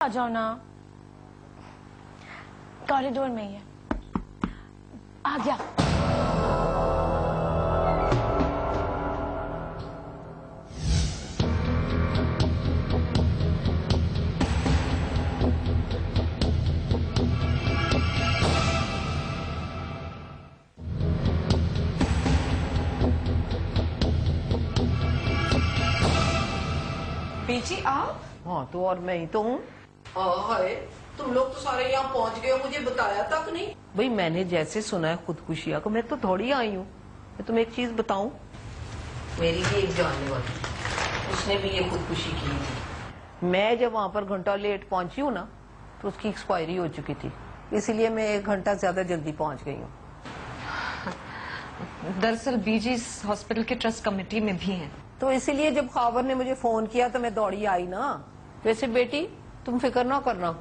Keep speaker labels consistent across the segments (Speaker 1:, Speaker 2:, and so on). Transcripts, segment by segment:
Speaker 1: आ जाओ ना, कॉरिडोर में ही है। आ गया।
Speaker 2: बेची आप?
Speaker 3: हाँ तो और मैं ही तो हूँ।
Speaker 2: हाय, तुम लोग तो सारे यहाँ पहुँच गए हो, मुझे बताया तक नहीं।
Speaker 3: भाई मैंने जैसे सुना है खुदकुशिया को, मैं तो थोड़ी आई हूँ। मैं तुम्हें एक चीज बताऊं, मेरी भी एक जानने वाली, उसने भी ये खुदकुशी की थी। मैं जब वहां पर घंटा लेट पहुंची हूँ ना, तो उसकी एक्सपायरी हो चुकी थी, इसीलिए मैं 1 घंटा ज्यादा जल्दी पहुंच गई हूँ।
Speaker 4: दरअसल बीजी इस हॉस्पिटल के ट्रस्ट कमेटी में भी हैं।
Speaker 3: तो इसीलिए जब खबर ने मुझे फोन किया तो मैं दौड़ी आई ना। वैसे बेटी तुम फिक्र ना करना,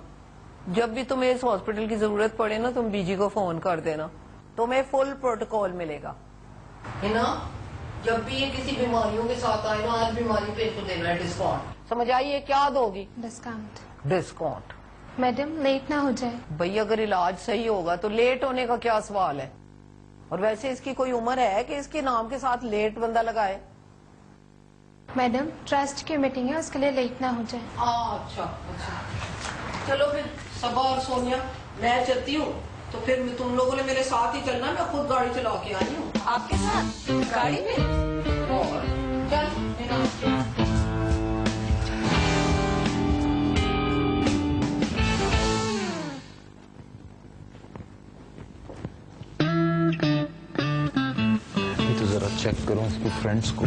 Speaker 3: जब भी तुम्हें इस हॉस्पिटल की जरूरत पड़े ना, तुम बीजी को फोन कर देना, तुम्हें फुल प्रोटोकॉल मिलेगा है ना। जब भी ये किसी बीमारियों के साथ आए ना, हर बीमारी पे इसको देना है डिस्काउंट। समझ आइए, क्या दोगी?
Speaker 5: डिस्काउंट।
Speaker 3: डिस्काउंट।
Speaker 5: मैडम लेट ना हो जाए।
Speaker 3: भाई अगर इलाज सही होगा तो लेट होने का क्या सवाल है। और वैसे इसकी कोई उम्र है कि इसके नाम के साथ लेट बंदा लगाए?
Speaker 5: मैडम ट्रस्ट की मीटिंग है, उसके लिए लेट ना हो जाए।
Speaker 3: अच्छा अच्छा, चलो फिर सबा और सोनिया मैं चलती हूँ, तो फिर तुम लोगों ने मेरे साथ ही चलना, मैं खुद गाड़ी चला के आई हूँ।
Speaker 4: आपके साथ गाड़ी में?
Speaker 3: और चल मेरा
Speaker 6: तो जरा चेक करो इसकी फ्रेंड्स को।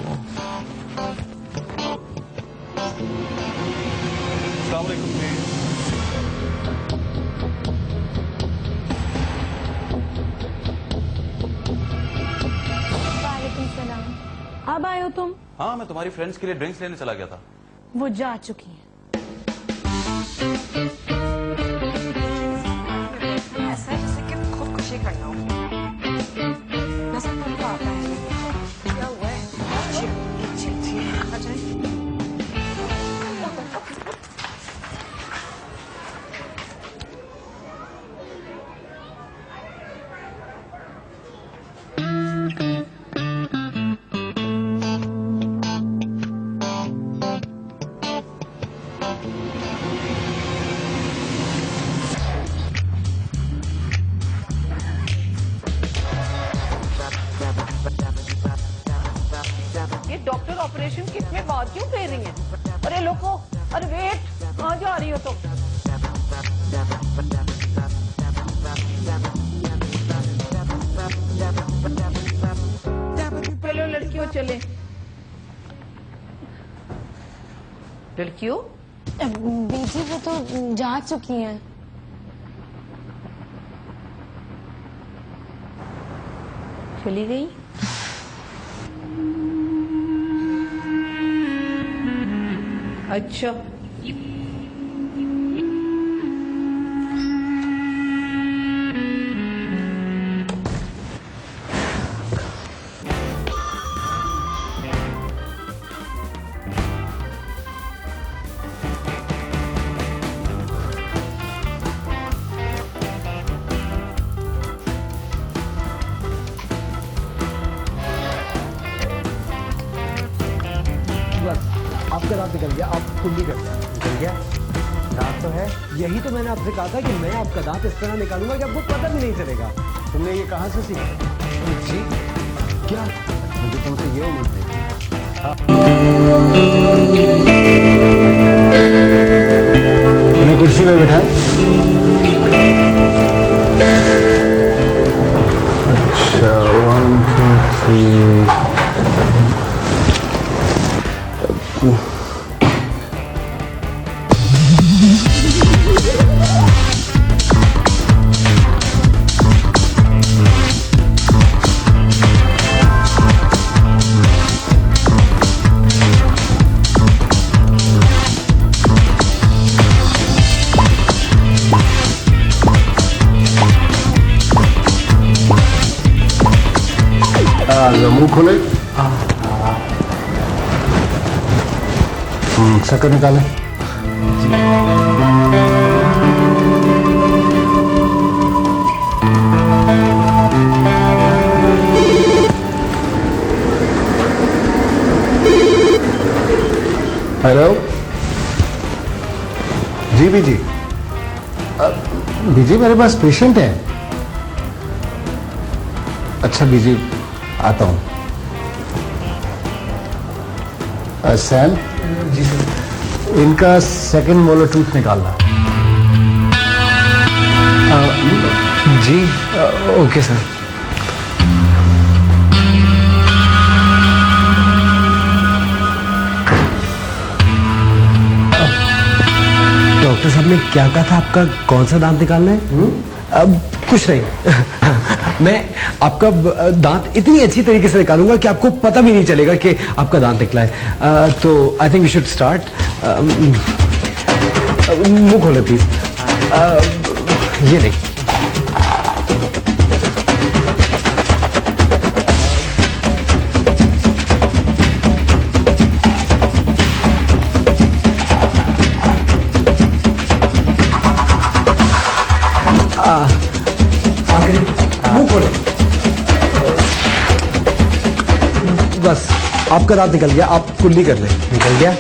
Speaker 6: अस्सलाम वालेकुम जी।
Speaker 1: वालेकुम सलाम। अब आए हो तुम?
Speaker 7: हाँ, मैं तुम्हारी फ्रेंड्स के लिए ड्रिंक्स लेने चला गया था।
Speaker 1: वो जा चुकी है।
Speaker 4: ऐसा है जैसे कि खुदकुशी करना हो। नजर पर तो आता है। क्या हुआ है? आ जाए।
Speaker 3: ये डॉक्टर ऑपरेशन किट में बात क्यों कह रही है? अरे लोगो, अरे वेट, कहाँ जा रही हो तुम? चलो लड़कियों चले। लड़कियों
Speaker 1: बीजी वो तो जा चुकी हैं।
Speaker 3: चली गई? अच्छा
Speaker 8: बस आपका दांत निकल गया, आप कुंडी करते हैं। निकल गया दांत तो है, यही तो मैंने आपसे कहा था कि मैं आपका दांत इस तरह निकालूंगा कि आपको पता भी नहीं चलेगा। तुमने ये कहाँ से सीखा? जी क्या, मुझे तुमसे ये उम्मीद नहीं थी। उन्हें कुर्सी पे बैठा। अच्छा 1 2 3 मुंह खोले, शक्कर निकाले।
Speaker 9: हेलो जी बीजी। बीजी मेरे पास पेशेंट है। अच्छा बीजी आता हूँ। सैम
Speaker 8: जी सर।
Speaker 9: इनका सेकंड मोलर टूथ निकालना।
Speaker 8: जी ओके सर। डॉक्टर साहब ने क्या कहा था? आपका कौन सा दांत निकालना है? अब कुछ नहीं मैं आपका दांत इतनी अच्छी तरीके से निकालूंगा कि आपको पता भी नहीं चलेगा कि आपका दांत निकला है। तो I think we should start. मुंह खोले प्लीज। ये नहीं। मुंह खोले। बस आपका दांत निकल गया। आप कुल्ली कर ले।
Speaker 9: निकल गया?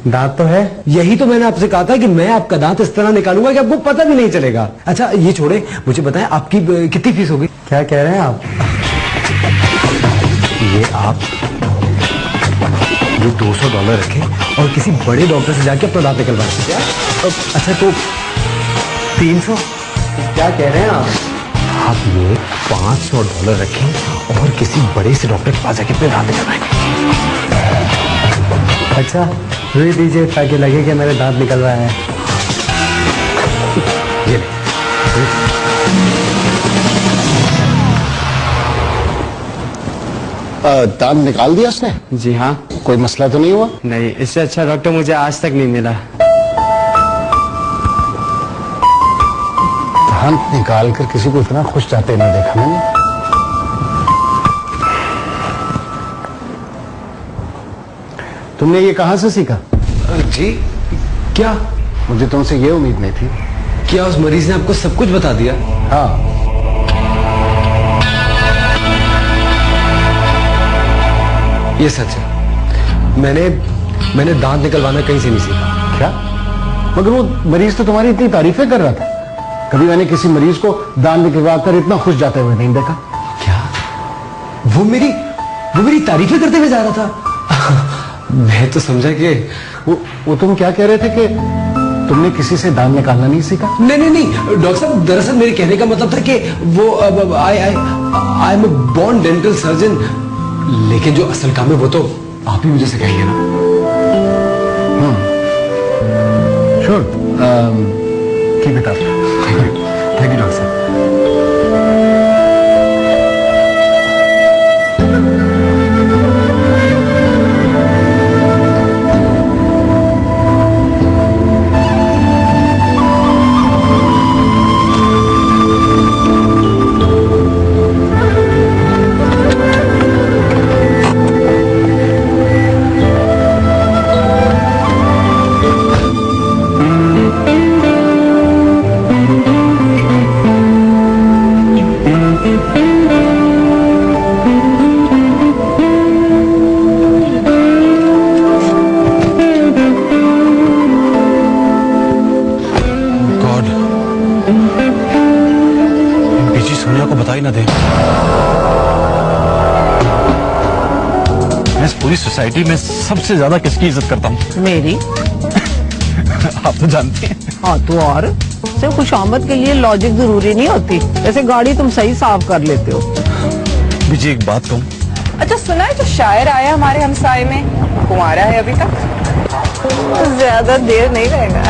Speaker 9: दांत तो है।
Speaker 8: यही तो मैंने आपसे कहा था कि मैं आपका दांत इस तरह निकालूंगा कि आपको पता भी नहीं चलेगा। अच्छा ये छोड़े, मुझे बताएं आपकी कितनी फीस होगी?
Speaker 9: क्या कह रहे हैं आप?
Speaker 8: ये आप जो $200 रखें और किसी बड़े डॉक्टर से जाके अपना दांत निकलवाएं। अच्छा तो 300?
Speaker 9: क्या कह रहे हैं आप?
Speaker 8: आप ये $500 रखें और किसी बड़े से डॉक्टर के पास जाके अपने दांत निकलवाएं।
Speaker 9: अच्छा रुई दीजिए ताकि लगे कि मेरे दांत निकल रहा है।
Speaker 8: ये ले।
Speaker 9: दांत निकाल दिया उसने?
Speaker 8: जी हाँ।
Speaker 9: कोई मसला तो नहीं हुआ?
Speaker 8: नहीं, इससे अच्छा डॉक्टर मुझे आज तक नहीं मिला।
Speaker 9: दांत निकाल कर किसी को इतना खुश जाते नहीं देखा मैंने। तुमने ये कहां से सीखा?
Speaker 8: जी क्या?
Speaker 9: मुझे तुमसे ये उम्मीद नहीं थी।
Speaker 8: क्या उस मरीज ने आपको सब कुछ बता दिया?
Speaker 9: हाँ।
Speaker 8: ये सच है। मैंने दांत निकलवाना कहीं से नहीं सीखा।
Speaker 9: क्या? मगर वो मरीज तो तुम्हारी इतनी तारीफें कर रहा था। कभी मैंने किसी मरीज को दांत निकलवा कर इतना खुश जाते हुए नहीं देखा।
Speaker 8: क्या? वो मेरी तारीफें करते हुए जा रहा था। मैं तो समझा कि
Speaker 9: वो तुम क्या कह रहे थे कि तुमने किसी से दांत निकालना नहीं सीखा?
Speaker 8: नहीं डॉक्टर साहब, दरअसल मेरे कहने का मतलब था कि वो I am a born dental surgeon, लेकिन जो असल काम है वो तो आप ही मुझे सिखाइए ना।
Speaker 9: Sure, keep it up.
Speaker 8: Thank you doctor साहब।
Speaker 7: पूरी सोसाइटी में सबसे ज्यादा किसकी इज्जत करता हूँ?
Speaker 3: मेरी।
Speaker 7: आप तो जानती हैं।
Speaker 3: हाँ तो और सिर्फ खुशामद के लिए लॉजिक जरूरी नहीं होती। ऐसे गाड़ी तुम सही साफ कर लेते हो।
Speaker 7: बीजी एक बात कहूँ?
Speaker 4: अच्छा सुना है जो शायर आया हमारे हमसाए में कुंवारा है अभी तक?
Speaker 3: ज्यादा देर नहीं रहेगा।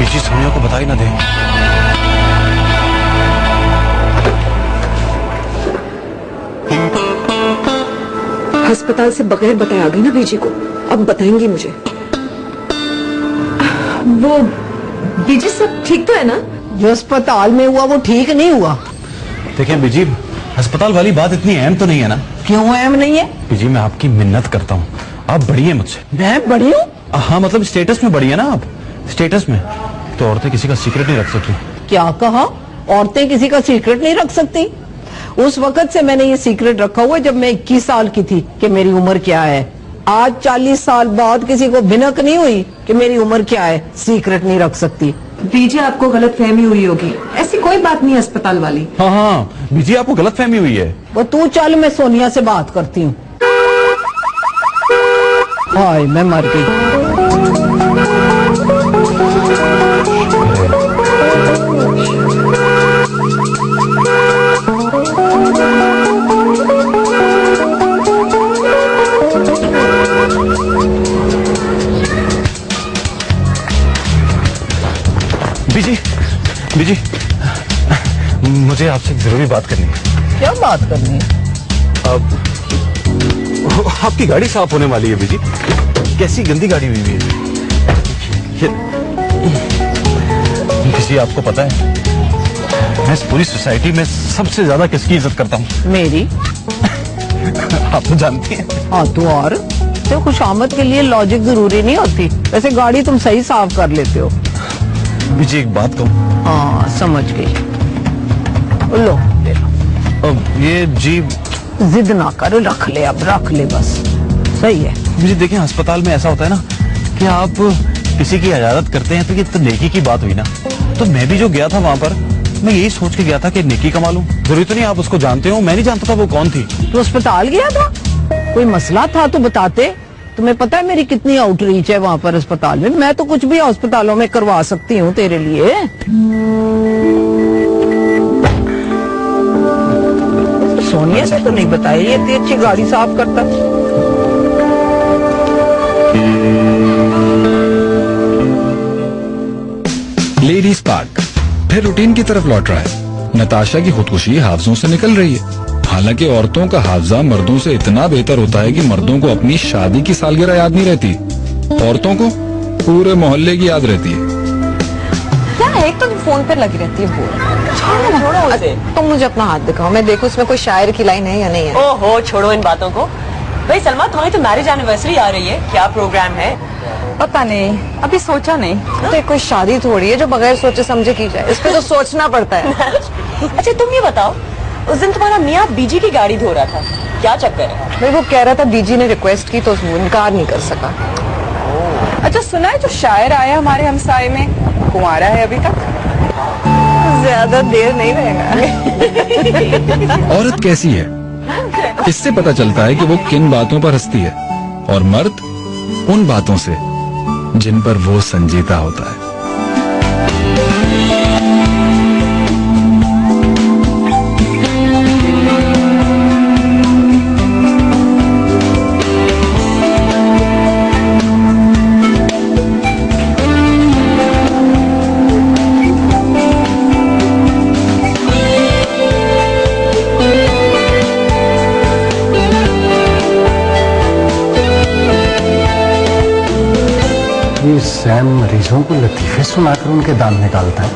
Speaker 6: बीजी सोनिया को बता ही ना दे।
Speaker 4: अस्पताल से बगैर बताए आ गई ना बीजी को, अब बताएंगी मुझे। वो बीजी सब ठीक तो है ना?
Speaker 3: जो अस्पताल में हुआ वो ठीक नहीं हुआ।
Speaker 6: देखिए बीजी, अस्पताल वाली बात इतनी अहम तो नहीं है ना?
Speaker 3: क्यों अहम नहीं है?
Speaker 6: बीजी मैं आपकी मिन्नत करता हूँ, आप बड़ी हैं मुझसे।
Speaker 3: मैं बड़ी हूँ?
Speaker 6: हाँ मतलब स्टेटस में बड़ी है ना आप, स्टेटस में। तो औरतें किसी का सीक्रेट नहीं रख सकती।
Speaker 3: क्या कहा? औरतें किसी का सीक्रेट नहीं रख सकती? उस वक्त से मैंने ये सीक्रेट रखा हुआ जब मैं 21 साल की थी कि मेरी उम्र क्या है। आज 40 साल बाद किसी को भिनक नहीं हुई कि मेरी उम्र क्या है, सीक्रेट नहीं रख सकती।
Speaker 4: बीजी आपको गलत फहमी हुई होगी, ऐसी कोई बात नहीं है अस्पताल वाली।
Speaker 6: हाँ हाँ बीजी आपको गलत फहमी हुई है।
Speaker 3: वो तू चल, मैं सोनिया से बात करती हूँ। हाय मैं मर गई।
Speaker 6: बीजी बीजी मुझे आपसे जरूरी बात करनी है।
Speaker 3: क्या बात करनी है?
Speaker 6: अब आपकी गाड़ी साफ होने वाली है बीजी। कैसी गंदी गाड़ी हुई है बीजी। आपको पता है मैं इस पूरी सोसाइटी में सबसे ज्यादा किसकी इज्जत करता हूँ?
Speaker 3: मेरी।
Speaker 6: आप तो जानती हैं।
Speaker 3: हाँ तो और तो खुशामद के लिए लॉजिक जरूरी नहीं होती। वैसे गाड़ी तुम सही साफ कर लेते हो।
Speaker 6: बीजी एक बात कहूँ?
Speaker 3: हाँ समझ गई। लो ले लो।
Speaker 6: अब ये जी
Speaker 3: जिद ना कर, रख ले, अब रख ले बस। सही है।
Speaker 6: मुझे देखें अस्पताल में ऐसा होता है ना कि आप किसी की इजाजत करते हैं तो ये तो नेकी की बात हुई ना। तो मैं भी जो गया था वहाँ पर, मैं यही सोच के गया था कि नेकी कमा लूं। जरूरी तो नहीं आप उसको जानते हो, मैं नहीं जानता था वो कौन थी।
Speaker 3: तू अस्पताल गया था? कोई मसला था तो बताते। तुम्हें पता है मेरी कितनी आउटरीच है वहाँ पर अस्पताल में। मैं तो कुछ भी अस्पतालों में करवा सकती हूँ तेरे लिए। सोनिया से तो नहीं बताया ये इतनी अच्छी गाड़ी साफ करता।
Speaker 10: लेडीज पार्क फिर रूटीन की तरफ लौट रहा है। नताशा की खुदकुशी हाफजों से निकल रही है। हालांकि औरतों का हाफजा मर्दों से इतना बेहतर होता है कि मर्दों को अपनी शादी की सालगिरह याद नहीं रहती, औरतों को पूरे मोहल्ले की याद रहती है।
Speaker 4: क्या है, एक तो फोन पर लगी रहती है। छोड़ो उसे। तुम मुझे अपना हाथ दिखाओ, मैं देखूं इसमें कोई शायर की लाइन है या नहीं है।
Speaker 11: ओहो छोड़ो इन बातों को। भाई सलमा तुम्हारी तो मैरिज एनिवर्सरी आ रही है, क्या प्रोग्राम है?
Speaker 4: पता नहीं, अभी सोचा नहीं। तो कोई शादी थोड़ी है जो बगैर सोचे समझे की जाए, इस पे तो सोचना पड़ता है।
Speaker 11: अच्छा तुम ये बताओ, उस दिन तुम्हारा मियाँ बीजी की गाड़ी धो रहा था, क्या चक्कर है?
Speaker 4: भाई वो कह रहा था बीजी ने रिक्वेस्ट की तो वो इनकार नहीं कर सका।
Speaker 11: अच्छा सुना है जो शायर आया हमारे हमसाए में कुंवारा है अभी तक?
Speaker 4: ज्यादा देर नहीं रहेगा।
Speaker 10: औरत कैसी है इससे पता चलता है कि वो किन बातों पर हंसती है, और मर्द उन बातों से जिन पर वो संजीदा होता है।
Speaker 9: ये सैम मरीजों को लतीफे सुनाकर उनके दांत निकालता है।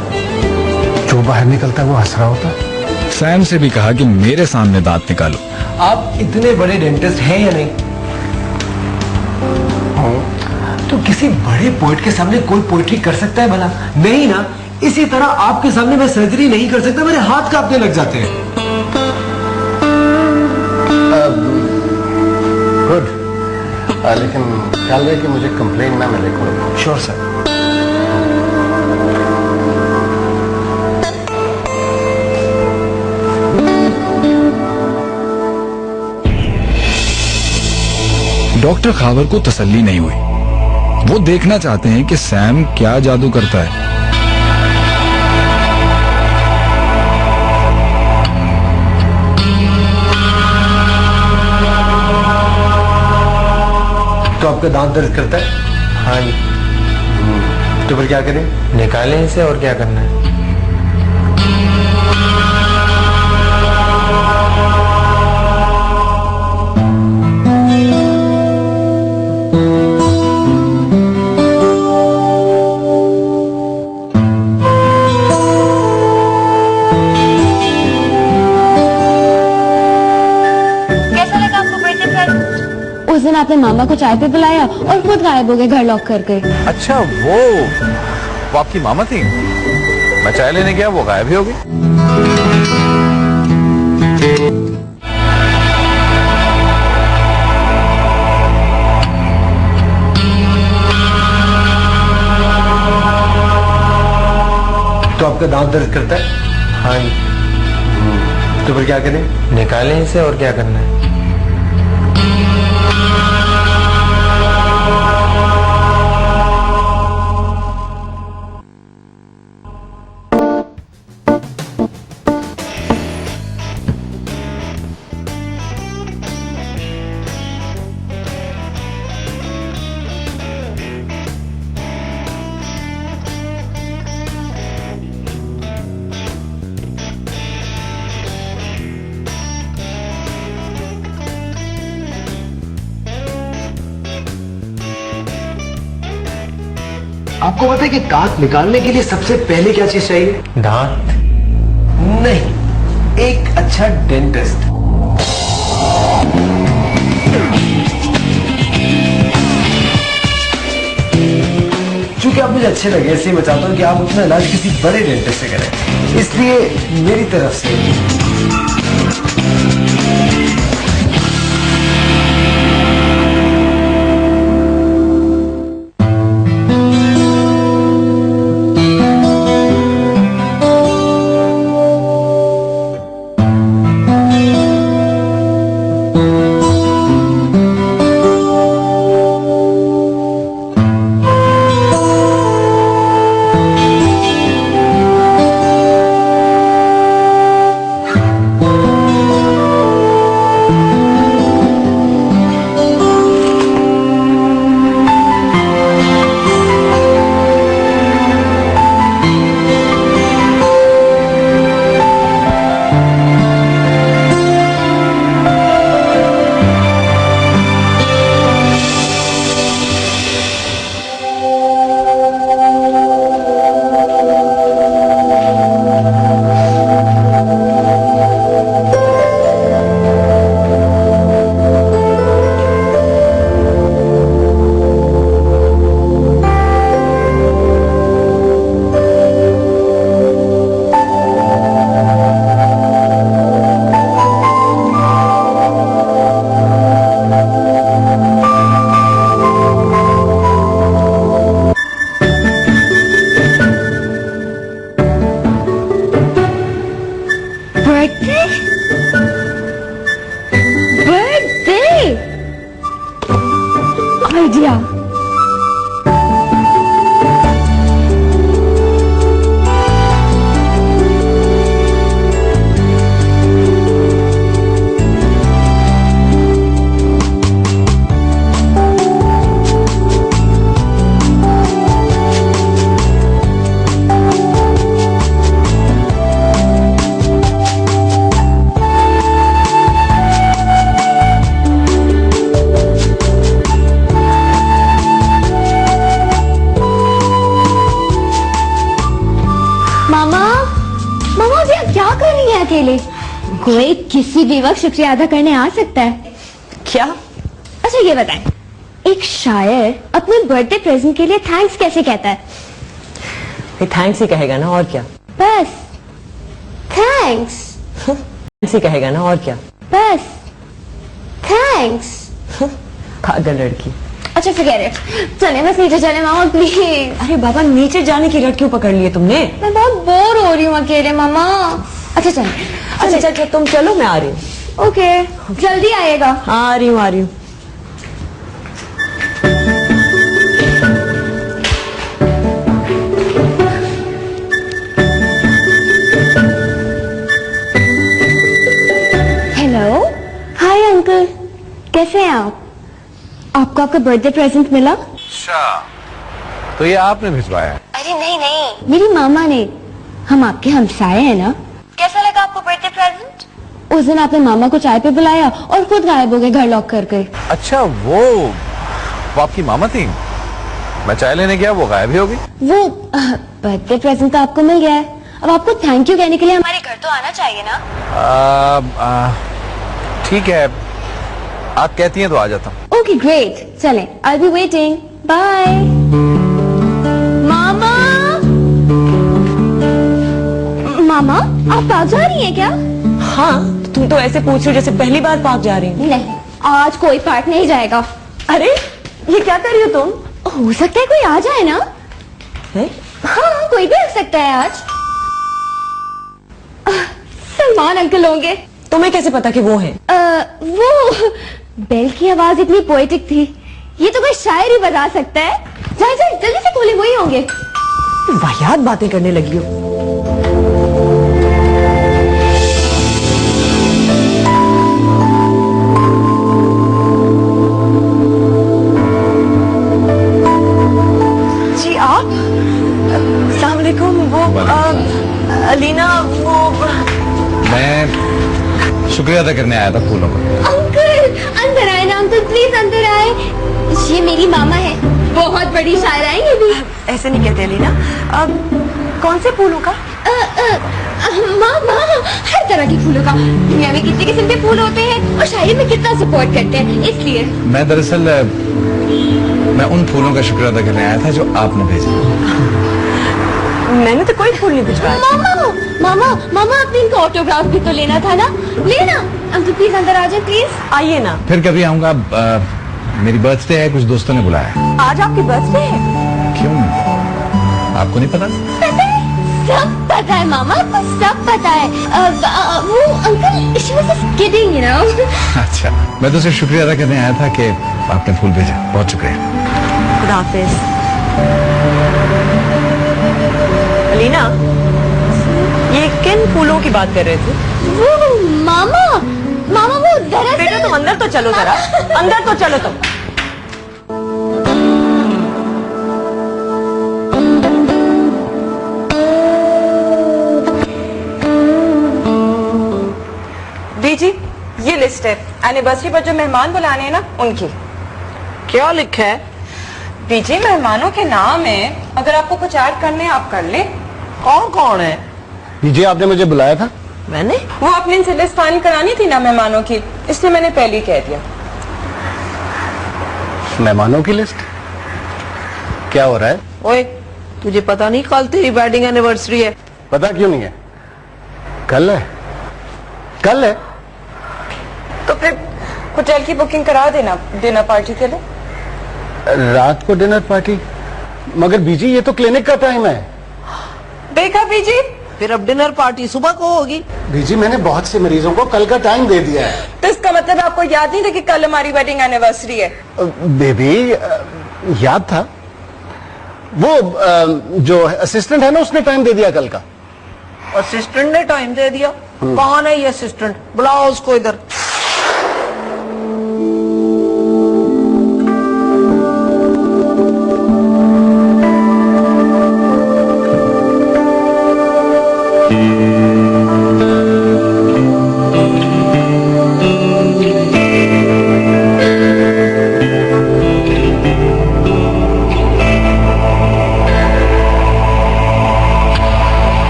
Speaker 9: जो बाहर निकलता है वो हंस रहा होता है।
Speaker 10: सैम से भी कहा कि मेरे सामने दांत निकालो।
Speaker 8: आप इतने बड़े डेंटिस्ट हैं या नहीं? तो किसी बड़े पोइट के सामने कोई पोइट्री कर सकता है भला? नहीं ना। इसी तरह आपके सामने मैं सर्जरी नहीं कर सकता, मेरे हाथ कांपने लग जाते हैं।
Speaker 9: गुड। लेकिन ख्याल रहे कि मुझे कंप्लेन ना मिले कोई।
Speaker 8: Sure sir.
Speaker 10: डॉक्टर खावर को तसल्ली नहीं हुई। वो देखना चाहते हैं कि सैम क्या जादू करता है।
Speaker 8: तो आपका दांत दर्द करता है?
Speaker 9: हाँ जी।
Speaker 8: तो फिर क्या करें? निकालें इसे, और क्या करना है?
Speaker 5: कैसा लगा आपको बर्थडे प्रेजेंट? उस दिन आपने मामा को चाय पे बुलाया और खुद गायब हो गए घर लॉक करके।
Speaker 7: अच्छा, वो आपकी मामा थी? मैं चाय लेने गया, वो गायब ही हो गई।
Speaker 8: तो आपका दांत दर्द करता है? हाँ जी। तो फिर क्या करें? निकालें इसे, और क्या करना है? आपको पता है कि दांत निकालने के लिए सबसे पहले क्या चीज चाहिए? दांत नहीं, एक अच्छा डेंटिस्ट। चूंकि आप मुझे अच्छे लगे, इसलिए मैं चाहता हूं कि आप अपना इलाज किसी बड़े डेंटिस्ट से करें, इसलिए मेरी तरफ से
Speaker 5: आइडिया। अकेले कोई किसी भी वक्त शुक्रिया अदा करने आ सकता है क्या? अच्छा ये बताएं, एक शायर अपने बर्थडे प्रेजेंट के लिए थैंक्स कैसे कहता है?
Speaker 11: थैंक्स ही कहेगा ना, और क्या?
Speaker 5: बस थैंक्स।
Speaker 11: थैंक्स ही कहेगा ना, और क्या?
Speaker 5: बस थैंक्स।
Speaker 11: पागल लड़की।
Speaker 5: अच्छा forget it, चले बस नीचे चले मामा प्लीज।
Speaker 11: अरे बाबा, नीचे जाने की रट क्यों पकड़ लिए तुमने?
Speaker 5: मैं बहुत बोर हो रही हूँ अकेले मामा। अच्छा चल,
Speaker 11: अच्छा तुम चलो, मैं आ रही हूँ।
Speaker 5: ओके जल्दी आएगा।
Speaker 11: हाँ आ रही हूँ।
Speaker 5: हेलो, हाय अंकल, कैसे हैं आप? आपको आपका बर्थडे प्रेजेंट मिला?
Speaker 7: अच्छा, तो ये आपने भिजवाया है?
Speaker 5: अरे नहीं नहीं, मेरी मामा ने। हम आपके हमसाए हैं ना। कैसा लगा आपको बर्थडे प्रेजेंट? उस दिन आपने मामा को चाय पे बुलाया और खुद गायब हो गए घर लॉक करके।
Speaker 7: अच्छा वो आपकी मामा थी? मैं चाय लेने गया, वो गायब ही हो गई।
Speaker 5: वो बर्थडे प्रेजेंट तो आपको मिल गया है, अब आपको थैंक यू कहने के लिए हमारे घर तो आना चाहिए ना।
Speaker 7: ठीक है, आप कहती हैं तो आ जाता हूँ।
Speaker 5: ओके ग्रेट, चलें, आई बी वेटिंग, बाय। मामा मामा आप पार्क जा रही हैं क्या?
Speaker 11: हाँ, तुम तो ऐसे पूछ रही हो जैसे पहली बार पार्क जा रही हो।
Speaker 5: नहीं, आज कोई पार्क नहीं जाएगा।
Speaker 11: अरे ये क्या कर रही हो तुम?
Speaker 5: हो सकता है कोई आ जाए ना।
Speaker 11: है?
Speaker 5: हाँ, कोई भी आ सकता है आज। सलमान अंकल होंगे।
Speaker 11: तुम्हें कैसे पता कि वो हैं?
Speaker 5: वो बेल की आवाज इतनी पोएटिक थी, ये तो कोई शायर ही बजा सकता है। जाए जाए जल्दी से खोले, वही होंगे।
Speaker 11: वाहियात बातें करने लगी हो। जी आप? अस्सलाम वालेकुम। वो अलीना, वो
Speaker 6: मैं शुक्रिया अदा करने आया था फूलों का।
Speaker 5: अंकल अंदर आए ना अंकल, प्लीज अंदर आए। ये मेरी मामा है, बहुत बड़ी शायर है ये भी।
Speaker 11: ऐसे नहीं कहते अलीना। कौन से फूलों का?
Speaker 5: मामा हर तरह के फूलों का। दुनिया में कितने किस्म के फूल होते हैं और शायरी में कितना सपोर्ट करते हैं, इसलिए।
Speaker 6: मैं दरअसल मैं उन फूलों का शुक्र अदा करने आया था जो आपने भेजा।
Speaker 11: मैंने तो कोई फूल नहीं भिजवाया।
Speaker 5: मामा मामा मामा, आपने इनका ऑटोग्राफ भी तो लेना था ना, लेना। अंकल प्लीज अंदर आ जाए, प्लीज
Speaker 11: आइए ना।
Speaker 6: फिर कभी आऊंगा। मेरी बर्थडे है, कुछ दोस्तों ने बुलाया।
Speaker 11: आज आपकी बर्थडे है?
Speaker 6: क्यों, आपको नहीं पता?
Speaker 5: पता है, सब पता है मामा, आपको सब पता है। वो uncle she was just kidding, you know.
Speaker 6: अच्छा, मैं तो सिर्फ शुक्रिया अदा करने आया था कि आपने फूल भेजा। बहुत शुक्रिया।
Speaker 11: खुदा हाफिज। अलीना, ये किन फूलों की बात कर रहे थे?
Speaker 5: वो मामा मामा वो दरअसल।
Speaker 11: बेटा तुम अंदर तो चलो जरा, अंदर तो चलो तुम। बीजी, ये लिस्ट है एनिवर्सरी पर जो मेहमान बुलाने हैं ना, उनकी।
Speaker 2: क्या लिखा है?
Speaker 11: बीजी मेहमानों के नाम है, अगर आपको कुछ ऐड करने हैं आप कर ले।
Speaker 2: कौन कौन है?
Speaker 9: बीजी आपने मुझे बुलाया था?
Speaker 2: मैंने?
Speaker 11: वो अपने इनसे लिस्ट फाइनल करानी थी ना मेहमानों की, इसलिए मैंने पहले ही कह दिया।
Speaker 9: मेहमानों की लिस्ट? क्या हो रहा है?
Speaker 2: ओए, तुझे पता नहीं कल तेरी वेडिंग एनिवर्सरी है?
Speaker 9: पता क्यों नहीं है? कल है। कल है
Speaker 11: तो फिर होटल की बुकिंग करा देना डिनर पार्टी के लिए।
Speaker 9: रात को डिनर पार्टी? मगर बीजी ये तो क्लिनिक का टाइम है।
Speaker 11: देखा बीजी,
Speaker 2: फिर अब डिनर पार्टी सुबह को होगी।
Speaker 9: बीजी मैंने बहुत से मरीजों को कल का टाइम दे दिया है।
Speaker 11: तो इसका मतलब आपको याद नहीं था कि कल हमारी वेडिंग एनिवर्सरी है?
Speaker 9: बेबी याद था। वो जो असिस्टेंट है ना, उसने टाइम दे दिया कल का।
Speaker 2: असिस्टेंट ने टाइम दे दिया? कौन है ये असिस्टेंट? बुलाओ उसको इधर।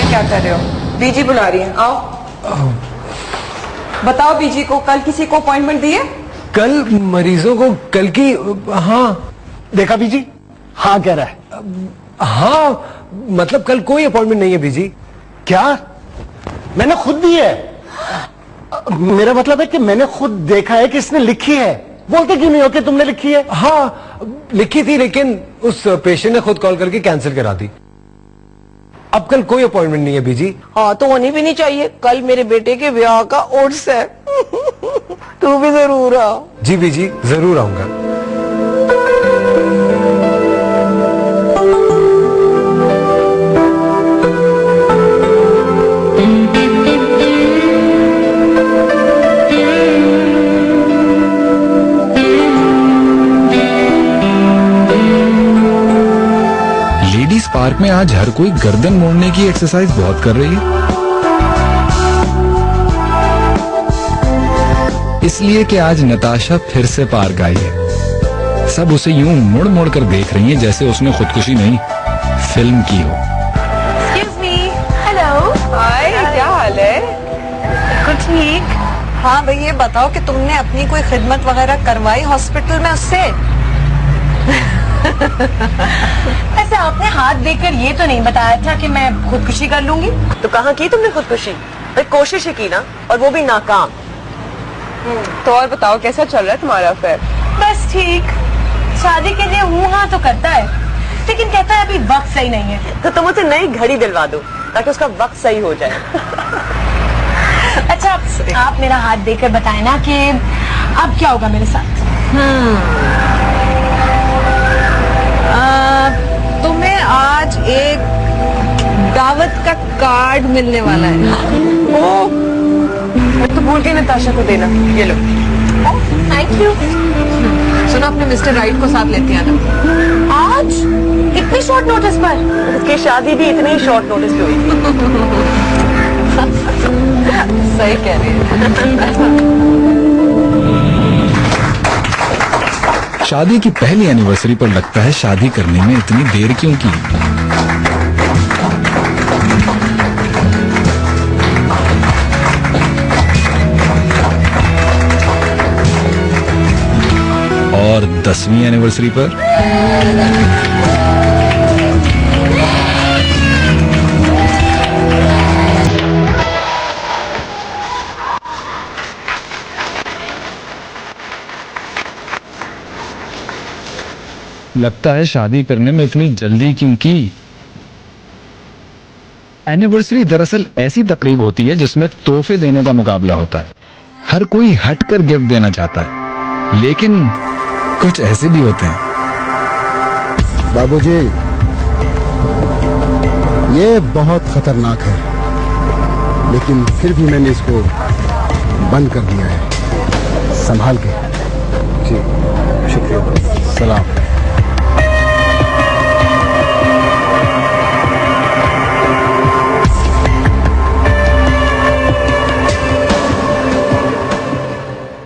Speaker 11: क्या कर रहे हो? बीजी बुला रही है, आओ। बताओ बीजी को कल किसी को अपॉइंटमेंट दी है?
Speaker 8: कल मरीजों को कल की? हाँ।
Speaker 9: देखा बीजी? हाँ कह रहा है।
Speaker 8: हाँ मतलब कल कोई अपॉइंटमेंट नहीं है बीजी।
Speaker 9: क्या? मैंने खुद दी है। मेरा मतलब है कि मैंने खुद देखा है कि इसने लिखी है। बोलते क्यों नहीं हो कि तुमने लिखी है?
Speaker 8: हाँ लिखी थी, लेकिन उस पेशेंट ने खुद कॉल करके कैंसिल करा दी। अब कल कोई अपॉइंटमेंट नहीं है बीजी।
Speaker 11: हाँ तो होनी भी नहीं चाहिए। कल मेरे बेटे के ब्याह का उर्स है। तू भी जरूर आ।
Speaker 8: जी बीजी, जरूर आऊंगा।
Speaker 10: लेडीज पार्क में आज हर कोई गर्दन मोड़ने की एक्सरसाइज बहुत कर रही है, इसलिए कि आज नताशा फिर से पार्क आई है। सब उसे यूं मुड़ मुड़ कर देख रही हैं जैसे उसने खुदकुशी नहीं, फिल्म की हो।
Speaker 1: Excuse me. Hello.
Speaker 11: हाय, क्या हाल है?
Speaker 1: कुछ ठीक।
Speaker 11: हाँ भाई ये बताओ कि तुमने अपनी कोई खिदमत वगैरह करवाई हॉस्पिटल में उससे?
Speaker 1: ऐसे आपने हाथ देकर ये तो नहीं बताया था कि मैं खुदकुशी कर लूंगी।
Speaker 11: तो कहाँ की तुमने खुदकुशी? भाई कोशिश ही की ना, और वो भी नाकाम। तो और बताओ कैसा चल रहा है तुम्हारा अफेयर?
Speaker 1: बस ठीक। शादी के लिए हूँ हाँ तो करता है, लेकिन कहता है अभी वक्त सही नहीं है।
Speaker 11: तो तुम उसे नई घड़ी दिलवा दो ताकि उसका वक्त सही हो जाए।
Speaker 1: अच्छा आप मेरा हाथ देकर बताए ना कि अब क्या होगा मेरे साथ।
Speaker 11: तुम्हें आज एक दावत का कार्ड मिलने वाला है। तो भूल के नताशा को देना। ये लो।
Speaker 1: Thank you.
Speaker 11: सुनो अपने मिस्टर राइट को साथ लेते आना।
Speaker 1: आज इतनी शॉर्ट नोटिस पर?
Speaker 11: उसकी शादी भी इतनी ही शॉर्ट नोटिस पे हुई थी। सही कह रही है।
Speaker 10: शादी की पहली एनिवर्सरी पर लगता है शादी करने में इतनी देर क्यों की। और 10वीं एनिवर्सरी पर लगता है शादी करने में इतनी जल्दी क्यों की। एनिवर्सरी दरअसल ऐसी तकरीब होती है जिसमें तोहफे देने का मुकाबला होता है। हर कोई हटकर गिफ्ट देना चाहता है, लेकिन कुछ ऐसे भी होते हैं।
Speaker 9: बाबूजी, ये बहुत खतरनाक है, लेकिन फिर भी मैंने इसको बंद कर दिया है। संभाल के। जी शुक्रिया। सलाम।